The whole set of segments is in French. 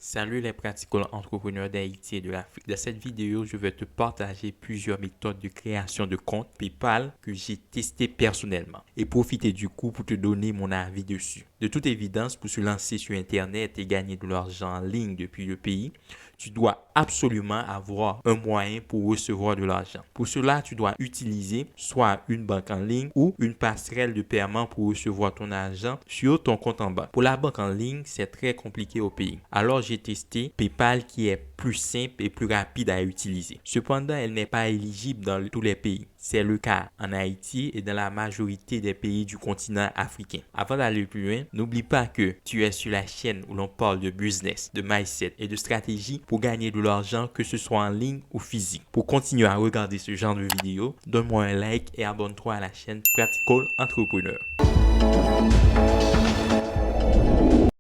Salut les pratical entrepreneurs d'Haïti et de l'Afrique. Dans cette vidéo, je vais te partager plusieurs méthodes de création de compte PayPal que j'ai testé personnellement et profiter du coup pour te donner mon avis dessus. De toute évidence, pour se lancer sur Internet et gagner de l'argent en ligne depuis le pays, tu dois absolument avoir un moyen pour recevoir de l'argent. Pour cela, tu dois utiliser soit une banque en ligne ou une passerelle de paiement pour recevoir ton argent sur ton compte en banque. Pour la banque en ligne, c'est très compliqué au pays. Alors, j'ai testé PayPal qui est plus simple et plus rapide à utiliser. Cependant, elle n'est pas éligible dans tous les pays. C'est le cas en Haïti et dans la majorité des pays du continent africain. Avant d'aller plus loin, n'oublie pas que tu es sur la chaîne où l'on parle de business, de mindset et de stratégie pour gagner de l'argent, que ce soit en ligne ou physique. Pour continuer à regarder ce genre de vidéos, donne-moi un like et abonne-toi à la chaîne Practical Entrepreneur.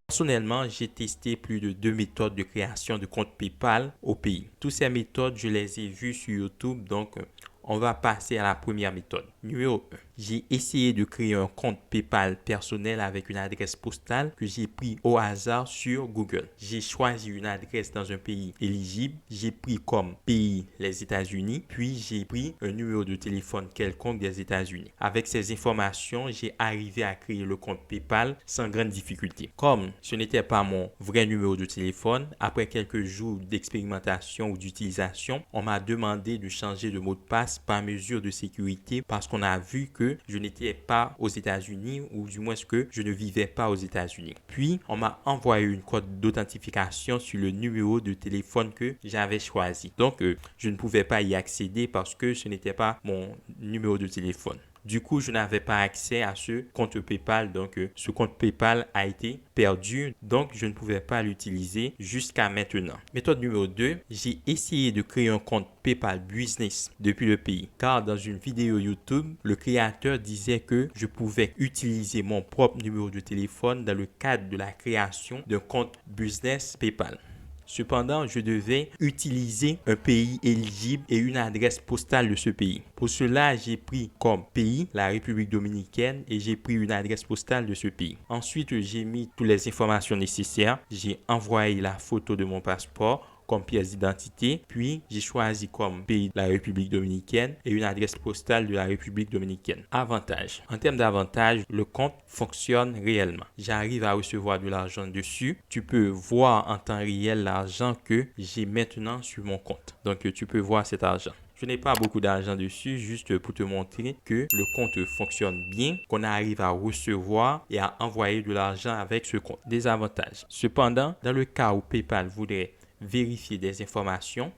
Personnellement, j'ai testé plus de 2 méthodes de création de compte PayPal au pays. Toutes ces méthodes, je les ai vues sur YouTube, donc on va passer à la première méthode. Numéro 1. J'ai essayé de créer un compte PayPal personnel avec une adresse postale que j'ai pris au hasard sur Google. J'ai choisi une adresse dans un pays éligible. J'ai pris comme pays les États-Unis, puis j'ai pris un numéro de téléphone quelconque des États-Unis. Avec ces informations, j'ai arrivé à créer le compte PayPal sans grande difficulté. Comme ce n'était pas mon vrai numéro de téléphone, après quelques jours d'expérimentation ou d'utilisation, on m'a demandé de changer de mot de passe par mesure de sécurité parce qu'on a vu que je n'étais pas aux États-Unis ou du moins que je ne vivais pas aux États-Unis. Puis, on m'a envoyé une code d'authentification sur le numéro de téléphone que j'avais choisi. Donc, je ne pouvais pas y accéder parce que ce n'était pas mon numéro de téléphone. Du coup, je n'avais pas accès à ce compte PayPal. Donc, ce compte PayPal a été perdu. Donc, je ne pouvais pas l'utiliser jusqu'à maintenant. Méthode numéro 2, j'ai essayé de créer un compte PayPal Business depuis le pays. Car dans une vidéo YouTube, le créateur disait que je pouvais utiliser mon propre numéro de téléphone dans le cadre de la création d'un compte Business PayPal. Cependant, je devais utiliser un pays éligible et une adresse postale de ce pays. Pour cela, j'ai pris comme pays la République dominicaine et j'ai pris une adresse postale de ce pays. Ensuite, j'ai mis toutes les informations nécessaires. J'ai envoyé la photo de mon passeport comme pièce d'identité, puis j'ai choisi comme pays la République dominicaine et une adresse postale de la République dominicaine. Avantage. En termes d'avantage, le compte fonctionne réellement. J'arrive à recevoir de l'argent dessus. Tu peux voir en temps réel l'argent que j'ai maintenant sur mon compte. Donc, tu peux voir cet argent. Je n'ai pas beaucoup d'argent dessus, juste pour te montrer que le compte fonctionne bien, qu'on arrive à recevoir et à envoyer de l'argent avec ce compte. Des avantages. Cependant, dans le cas où PayPal voudrait vérifier des informations,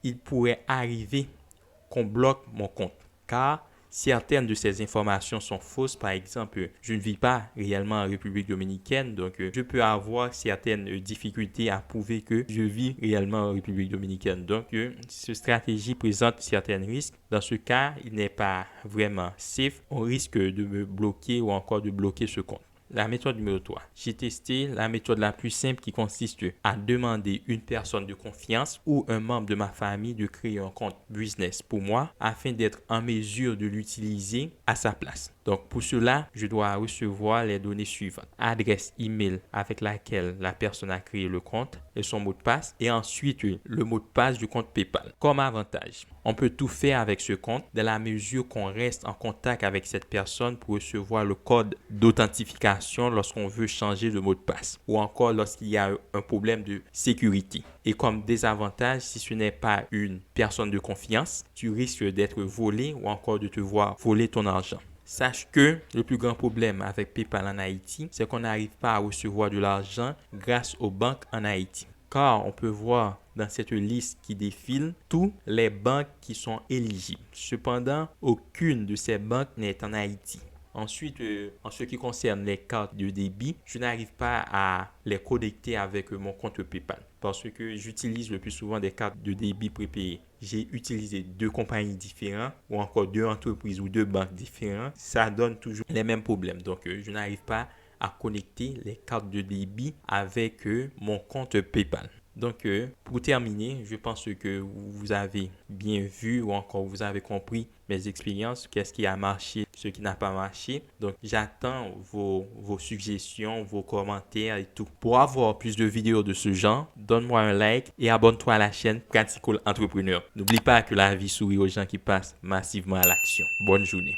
il pourrait arriver qu'on bloque mon compte car certaines de ces informations sont fausses. Par exemple, je ne vis pas réellement en République dominicaine, donc je peux avoir certaines difficultés à prouver que je vis réellement en République dominicaine. Donc, cette stratégie présente certains risques. Dans ce cas, il n'est pas vraiment safe. On risque de me bloquer ou encore de bloquer ce compte. La méthode numéro 3. J'ai testé la méthode la plus simple qui consiste à demander une personne de confiance ou un membre de ma famille de créer un compte business pour moi afin d'être en mesure de l'utiliser à sa place. Donc pour cela, je dois recevoir les données suivantes. Adresse email avec laquelle la personne a créé le compte et son mot de passe et ensuite le mot de passe du compte PayPal. Comme avantage, on peut tout faire avec ce compte dans la mesure qu'on reste en contact avec cette personne pour recevoir le code d'authentification lorsqu'on veut changer de mot de passe ou encore lorsqu'il y a un problème de sécurité. Et comme désavantage, si ce n'est pas une personne de confiance, tu risques d'être volé ou encore de te voir voler ton argent. Sache que le plus grand problème avec PayPal en Haïti, c'est qu'on n'arrive pas à recevoir de l'argent grâce aux banques en Haïti. Car on peut voir dans cette liste qui défile toutes les banques qui sont éligibles. Cependant, aucune de ces banques n'est en Haïti. Ensuite, en ce qui concerne les cartes de débit, je n'arrive pas à les connecter avec mon compte PayPal parce que j'utilise le plus souvent des cartes de débit prépayées. J'ai utilisé 2 compagnies différentes ou encore 2 entreprises ou 2 banques différentes. Ça donne toujours les mêmes problèmes. Donc, je n'arrive pas à connecter les cartes de débit avec mon compte PayPal. Donc, pour terminer, je pense que vous avez bien vu ou encore vous avez compris mes expériences, qu'est-ce qui a marché, ce qui n'a pas marché. Donc, j'attends vos suggestions, vos commentaires et tout. Pour avoir plus de vidéos de ce genre, donne-moi un like et abonne-toi à la chaîne Practical Entrepreneur. N'oublie pas que la vie sourit aux gens qui passent massivement à l'action. Bonne journée.